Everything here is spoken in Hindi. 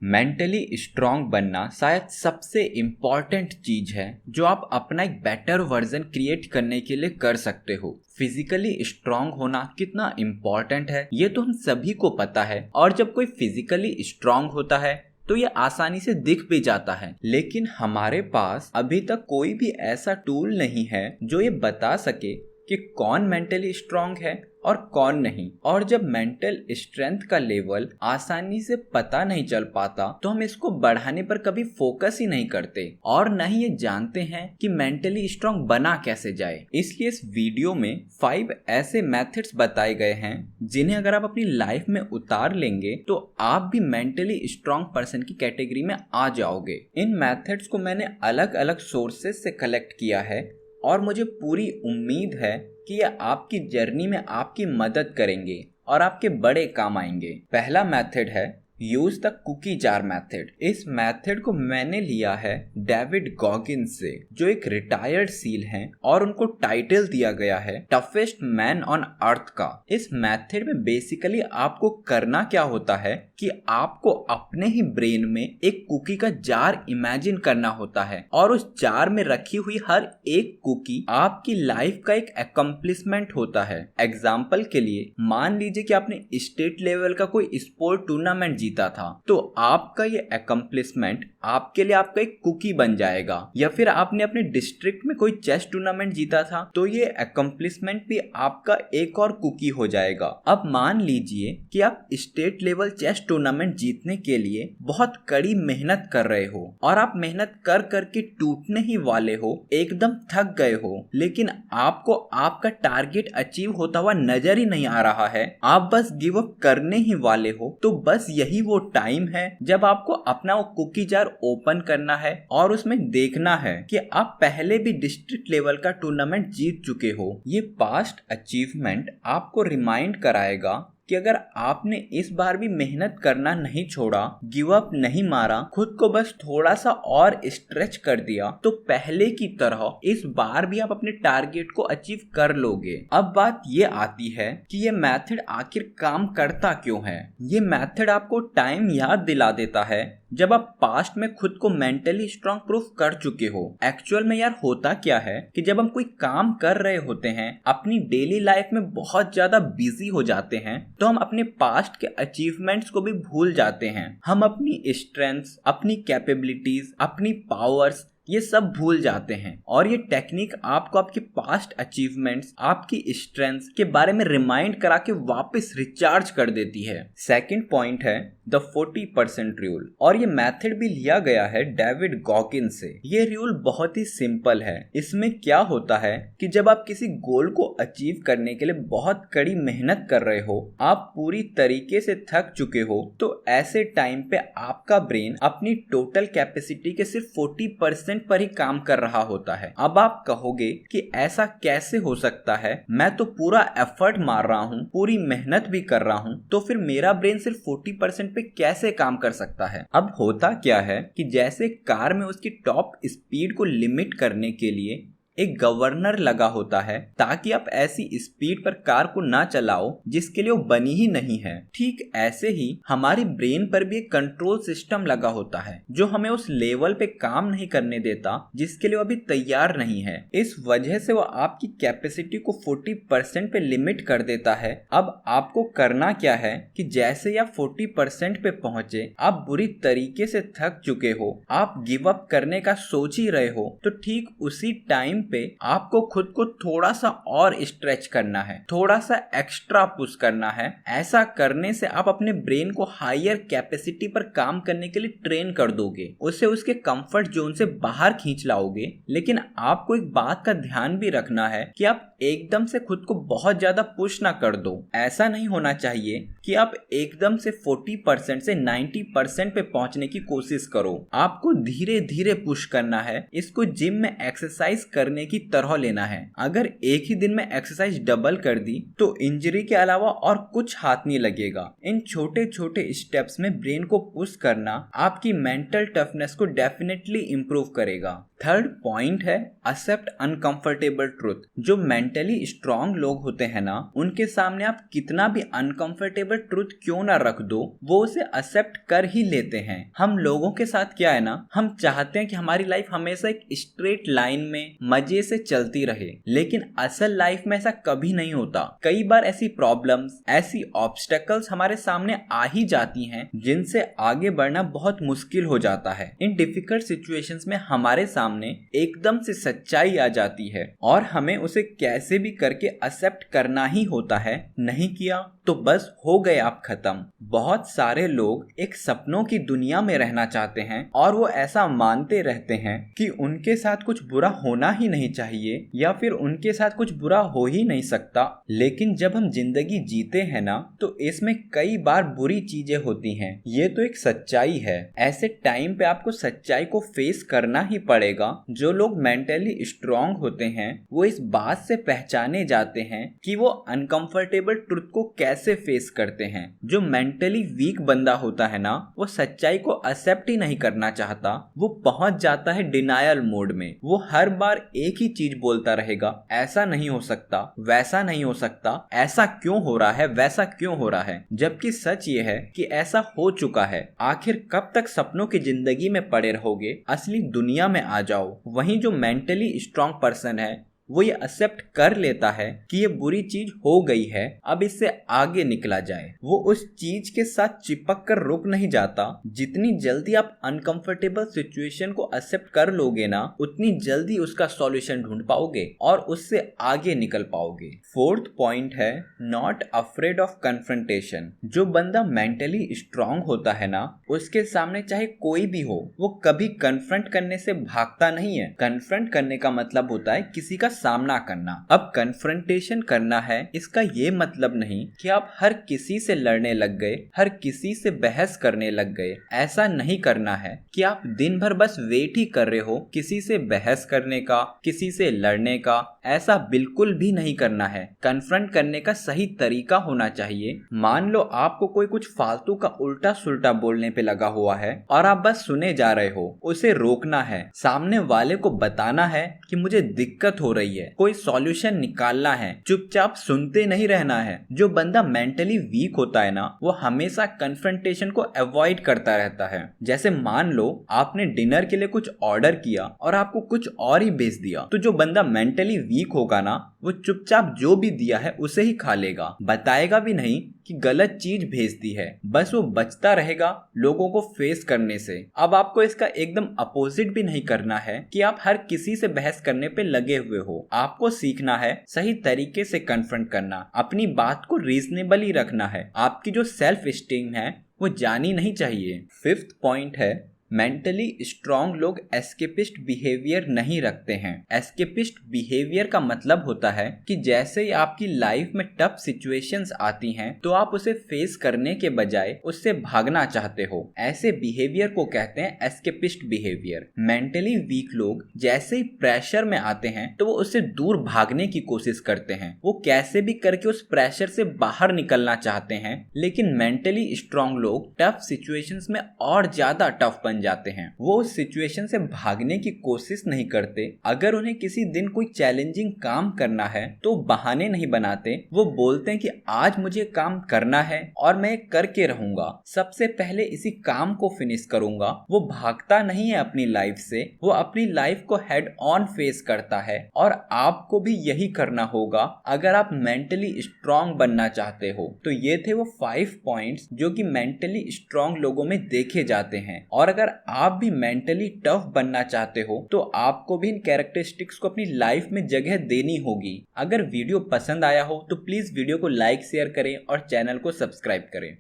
मेंटली स्ट्रांग बनना शायद सबसे इम्पॉर्टेंट चीज है जो आप अपना एक बेटर वर्जन क्रिएट करने के लिए कर सकते हो। फिजिकली स्ट्रांग होना कितना इम्पॉर्टेंट है ये तो हम सभी को पता है, और जब कोई फिजिकली स्ट्रांग होता है तो ये आसानी से दिख भी जाता है। लेकिन हमारे पास अभी तक कोई भी ऐसा टूल नहीं है जो ये बता सके कि कौन मेंटली स्ट्रांग है और कौन नहीं। और जब मेंटल स्ट्रेंथ का लेवल आसानी से पता नहीं चल पाता तो हम इसको बढ़ाने पर कभी फोकस ही नहीं करते और न ही ये जानते हैं कि मेंटली स्ट्रांग बना कैसे जाए। इसलिए इस वीडियो में 5 ऐसे मेथड्स बताए गए हैं जिन्हें अगर आप अपनी लाइफ में उतार लेंगे तो आप भी मेंटली स्ट्रांग पर्सन की कैटेगरी में आ जाओगे। इन मेथड्स को मैंने अलग अलग सोर्सेस से कलेक्ट किया है और मुझे पूरी उम्मीद है कि ये आपकी जर्नी में आपकी मदद करेंगे और आपके बड़े काम आएंगे। पहला मेथड है use the cookie jar method. इस मेथड को मैंने लिया है डेविड गॉगिन्स से, जो एक रिटायर्ड सील हैं और उनको टाइटल दिया गया है टफेस्ट मैन ऑन अर्थ का। इस मेथड में बेसिकली आपको करना क्या होता है कि आपको अपने ही ब्रेन में एक कुकी का जार इमेजिन करना होता है और उस जार में रखी हुई हर एक कुकी आपकी लाइफ का एक अकम्प्लिशमेंट होता है। एग्जाम्पल के लिए मान लीजिए कि आपने स्टेट लेवल का कोई स्पोर्ट टूर्नामेंट जीता था, तो आपका ये अकम्प्लिशमेंट आपके लिए आपका एक कुकी बन जाएगा। या फिर आपने अपने डिस्ट्रिक्ट में कोई चेस टूर्नामेंट जीता था तो ये अकम्प्लिशमेंट भी आपका एक और कुकी हो जाएगा। अब मान लीजिए कि आप स्टेट लेवल चेस टूर्नामेंट जीतने के लिए बहुत कड़ी मेहनत कर रहे हो और आप मेहनत कर करके टूटने ही वाले हो, एकदम थक गए हो, लेकिन आपको आपका टारगेट अचीव होता हुआ नजर ही नहीं आ रहा है, आप बस गिव अप करने ही वाले हो। तो बस यही वो टाइम है जब आपको अपना वो कुकी जार ओपन करना है और उसमें देखना है कि आप पहले भी डिस्ट्रिक्ट लेवल का टूर्नामेंट जीत चुके हो। ये पास्ट अचीवमेंट आपको रिमाइंड कराएगा कि अगर आपने इस बार भी मेहनत करना नहीं छोड़ा, गिव अप नहीं मारा, खुद को बस थोड़ा सा और स्ट्रेच कर दिया, तो पहले की तरह इस बार भी आप अपने टारगेट को अचीव कर लोगे। अब बात ये आती है कि ये मेथड आखिर काम करता क्यों है। ये मेथड आपको टाइम याद दिला देता है जब आप पास्ट में खुद को मेंटली स्ट्रांग प्रूफ कर चुके हो। एक्चुअल में यार होता क्या है कि जब हम कोई काम कर रहे होते हैं, अपनी डेली लाइफ में बहुत ज्यादा बिजी हो जाते हैं, तो हम अपने पास्ट के अचीवमेंट्स को भी भूल जाते हैं। हम अपनी स्ट्रेंथ्स, अपनी कैपेबिलिटीज, अपनी पावर्स ये सब भूल जाते हैं और ये टेक्निक आपको आपके पास्ट अचीवमेंट्स, आपकी स्ट्रेंथ्स के बारे में रिमाइंड करा के वापस रिचार्ज कर देती है। सेकंड पॉइंट है द 40% रूल, और ये मेथड भी लिया गया है डेविड गॉगिन्स से। ये रूल बहुत ही सिंपल है। इसमें क्या होता है कि जब आप किसी गोल को अचीव करने के लिए बहुत कड़ी मेहनत कर रहे हो, आप पूरी तरीके से थक चुके हो, तो ऐसे टाइम पे आपका ब्रेन अपनी टोटल कैपेसिटी के सिर्फ 40% पर ही काम कर रहा होता है। अब आप कहोगे कि ऐसा कैसे हो सकता है, मैं तो पूरा एफर्ट मार रहा हूँ, पूरी मेहनत भी कर रहा हूँ, तो फिर मेरा ब्रेन सिर्फ 40% पे कैसे काम कर सकता है। अब होता क्या है कि जैसे कार में उसकी टॉप स्पीड को लिमिट करने के लिए एक गवर्नर लगा होता है ताकि आप ऐसी स्पीड पर कार को ना चलाओ जिसके लिए वो बनी ही नहीं है, ठीक ऐसे ही हमारी ब्रेन पर भी एक कंट्रोल सिस्टम लगा होता है जो हमें उस लेवल पे काम नहीं करने देता जिसके लिए वो अभी तैयार नहीं है। इस वजह से वो आपकी कैपेसिटी को 40% पे लिमिट कर देता है। अब आपको करना क्या है कि जैसे ही आप 40% पे पहुंचे, आप बुरी तरीके से थक चुके हो, आप गिव अप करने का सोच ही रहे हो, तो ठीक उसी टाइम पे आपको खुद को थोड़ा सा और स्ट्रेच करना है, थोड़ा सा एक्स्ट्रा पुश करना है। ऐसा करने से आप अपने ब्रेन को हायर कैपेसिटी पर काम करने के लिए ट्रेन कर दोगे, उसे उसके कंफर्ट जोन से बाहर खींच लाओगे। लेकिन आपको एक बात का ध्यान भी रखना है कि आप एकदम से खुद को बहुत ज्यादा पुश ना कर दो। ऐसा नहीं होना चाहिए कि आप एकदम से 40% से 90% पे पहुंचने की कोशिश करो। आपको धीरे धीरे पुश करना है। इसको जिम में एक्सरसाइज करने की तरह लेना है। अगर एक ही दिन में एक्सरसाइज डबल कर दी तो इंजरी के अलावा और कुछ हाथ नहीं लगेगा। इन छोटे छोटे स्टेप्स में ब्रेन को पुश करना आपकी मेंटल टफनेस को डेफिनेटली इंप्रूव करेगा। थर्ड पॉइंट है एक्सेप्ट अनकंफर्टेबल ट्रुथ। जो मेंटली स्ट्रांग लोग होते हैं ना, उनके सामने आप कितना भी अनकंफर्टेबल ट्रुथ क्यों ना रख दो, वो उसे एक्सेप्ट कर ही लेते हैं। हम लोगों के साथ क्या है ना, हम चाहते हैं कि हमारी लाइफ हमेशा एक स्ट्रेट लाइन में मजे से चलती रहे, लेकिन असल लाइफ में ऐसा कभी नहीं होता। कई बार ऐसी प्रॉब्लम्स, ऐसी ऑब्स्टेकल्स हमारे सामने आ ही जाती हैं जिनसे आगे बढ़ना बहुत मुश्किल हो जाता है। इन डिफिकल्ट सिचुएशंस में हमारे सामने एकदम से सच्चाई आ जाती है और हमें उसे कैसे भी करके एक्सेप्ट करना ही होता है। नहीं किया तो बस हो गए आप खत्म। बहुत सारे लोग एक सपनों की दुनिया में रहना चाहते हैं और वो ऐसा मानते रहते हैं कि उनके साथ कुछ बुरा होना ही नहीं चाहिए या फिर उनके साथ कुछ बुरा हो ही नहीं सकता। लेकिन जब हम जिंदगी जीते हैं ना, तो इसमें कई बार बुरी चीजें होती हैं। ये तो एक सच्चाई है। ऐसे टाइम पे आपको सच्चाई को फेस करना ही पड़ेगा। जो लोग मेंटली स्ट्रांग होते हैं वो इस बात से पहचाने जाते हैं कि वो अनकंफर्टेबल ट्रुथ को कैसे फेस करते हैं। जो मेंटली वीक बंदा होता है ना, वो सच्चाई को एक्सेप्ट ही नहीं करना चाहता। वो पहुंच जाता है डिनायल मोड में। वो हर बार एक ही चीज बोलता रहेगा, ऐसा नहीं हो सकता, वैसा नहीं हो सकता, ऐसा क्यों हो रहा है, वैसा क्यों हो रहा है। जबकि सच ये है कि ऐसा हो चुका है। आखिर कब तक सपनों की जिंदगी में पड़े रहोगे, असली दुनिया में आ जाओ। वहीं जो मेंटली स्ट्रांग पर्सन है वो ये एक्सेप्ट कर लेता है कि ये बुरी चीज हो गई है, अब इससे आगे निकला जाए। वो उस चीज के साथ चिपक कर रुक नहीं जाता। जितनी जल्दी आप अनकंफर्टेबल सिचुएशन को एक्सेप्ट कर लोगे ना, उतनी जल्दी उसका सॉल्यूशन ढूंढ पाओगे और उससे आगे निकल पाओगे। फोर्थ पॉइंट है नॉट अफ्रेड ऑफ कन्फ्रंटेशन। जो बंदा मेंटली स्ट्रांग होता है ना, उसके सामने चाहे कोई भी हो, वो कभी कन्फ्रंट करने से भागता नहीं है। कन्फ्रंट करने का मतलब होता है किसी का सामना करना। अब कन्फ्रंटेशन करना है, इसका ये मतलब नहीं कि आप हर किसी से लड़ने लग गए, हर किसी से बहस करने लग गए। ऐसा नहीं करना है कि आप दिन भर बस वेट ही कर रहे हो किसी से बहस करने का, किसी से लड़ने का। ऐसा बिल्कुल भी नहीं करना है। कन्फ्रंट करने का सही तरीका होना चाहिए। मान लो आपको कोई कुछ फालतू का उल्टा सुल्टा बोलने पे लगा हुआ है और आप बस सुने जा रहे हो। उसे रोकना है, सामने वाले को बताना है कि मुझे दिक्कत हो रही है, कोई सॉल्यूशन निकालना है। चुपचाप सुनते नहीं रहना है। जो बंदा मेंटली वीक होता है ना, वो हमेशा कन्फ्रंटेशन को अवॉइड करता रहता है। जैसे मान लो आपने डिनर के लिए कुछ ऑर्डर किया और आपको कुछ और ही भेज दिया, तो जो बंदा मेंटली वीक होगा ना, वो चुपचाप जो भी दिया है उसे ही खा लेगा, बताएगा भी नहीं कि गलत चीज भेज दी है। बस वो बचता रहेगा लोगों को फेस करने से। अब आपको इसका एकदम अपोजिट भी नहीं करना है कि आप हर किसी से बहस करने पे लगे हुए हो। आपको सीखना है सही तरीके से कन्फ्रंट करना, अपनी बात को रीजनेबली रखना है। आपकी जो सेल्फ स्टीम है वो जानी नहीं चाहिए। फिफ्थ पॉइंट है मेंटली स्ट्रांग लोग एस्केपिस्ट बिहेवियर नहीं रखते हैं। एस्केपिस्ट बिहेवियर का मतलब होता है कि जैसे ही आपकी लाइफ में टफ सिचुएशंस आती हैं, तो आप उसे फेस करने के बजाय उससे भागना चाहते हो। ऐसे बिहेवियर को कहते हैं एस्केपिस्ट बिहेवियर। मेंटली वीक लोग जैसे ही प्रेशर में आते हैं तो वो उससे दूर भागने की कोशिश करते हैं। वो कैसे भी करके उस प्रेशर से बाहर निकलना चाहते हैं। लेकिन मेंटली स्ट्रांग लोग टफ सिचुएशंस में और ज्यादा टफ बन जाते हैं। वो उस सिचुएशन से भागने की कोशिश नहीं करते। अगर उन्हें किसी दिन कोई चैलेंजिंग काम करना है तो बहाने नहीं बनाते। वो बोलते हैं कि आज मुझे काम करना है और मैं करके रहूंगा, सबसे पहले इसी काम को फिनिश करूंगा। वो भागता नहीं है अपनी लाइफ से, वो अपनी लाइफ को हेड ऑन फेस करता है। और आपको भी यही करना होगा अगर आप मेंटली स्ट्रांग बनना चाहते हो। तो ये थे वो 5 पॉइंट्स जो कि मेंटली स्ट्रांग लोगों में देखे जाते हैं। और अगर आप भी मेंटली टफ बनना चाहते हो तो आपको भी इन कैरेक्टरिस्टिक्स को अपनी लाइफ में जगह देनी होगी। अगर वीडियो पसंद आया हो तो प्लीज वीडियो को लाइक, शेयर करें और चैनल को सब्सक्राइब करें।